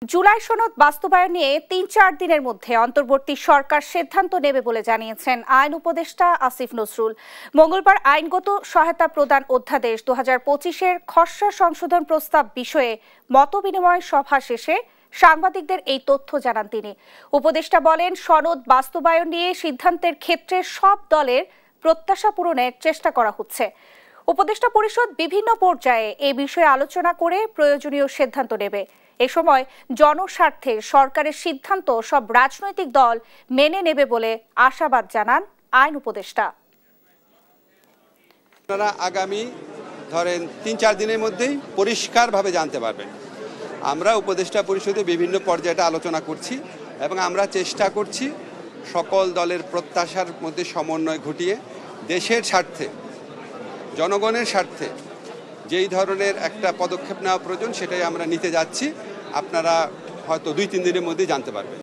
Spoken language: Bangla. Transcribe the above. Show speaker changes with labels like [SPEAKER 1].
[SPEAKER 1] জুলাই সনদ বাস্তবায়ন নিয়ে ৩-৪ দিনের মধ্যে অন্তর্বর্তী সরকার সিদ্ধান্ত নেবে বলে জানিয়েছেন আইন উপদেষ্টা আসিফ নজরুল। মঙ্গলবার আইনগত সহায়তা প্রদান অধ্যাদেশ ২০২৫-এর খসড়া সংশোধন প্রস্তাব বিষয়ে মতবিনিময় সভা শেষে সাংবাদিকদের এই তথ্য জানান তিনি। উপদেষ্টা বলেন, সনদ বাস্তবায়ন নিয়ে সিদ্ধান্তের ক্ষেত্রে সব দলের প্রত্যাশা পূরণের চেষ্টা করা হচ্ছে। উপদেষ্টা পরিষদ বিভিন্ন পর্যায়ে এ বিষয়ে আলোচনা করে প্রয়োজনীয় সিদ্ধান্ত নেবে। এ সময় জনস্বার্থে সরকারের সিদ্ধান্ত সব রাজনৈতিক দল মেনে নেবে বলে আশাবাদ জানান আইন উপদেষ্টা।
[SPEAKER 2] আপনারা আগামী ৩-৪ দিনের মধ্যেই পরিষ্কারভাবে জানতে পারবেন। আমরা উপদেষ্টা পরিষদে বিভিন্ন পর্যায়ে আলোচনা করছি এবং আমরা চেষ্টা করছি সকল দলের প্রত্যাশার মধ্যে সমন্বয় ঘটিয়ে দেশের স্বার্থে, জনগণের স্বার্থে যেই ধরনের একটা পদক্ষেপ নেওয়া প্রয়োজন সেটাই আমরা নিতে যাচ্ছি। আপনারা হয়তো ২-৩ দিনের মধ্যেই জানতে পারবেন।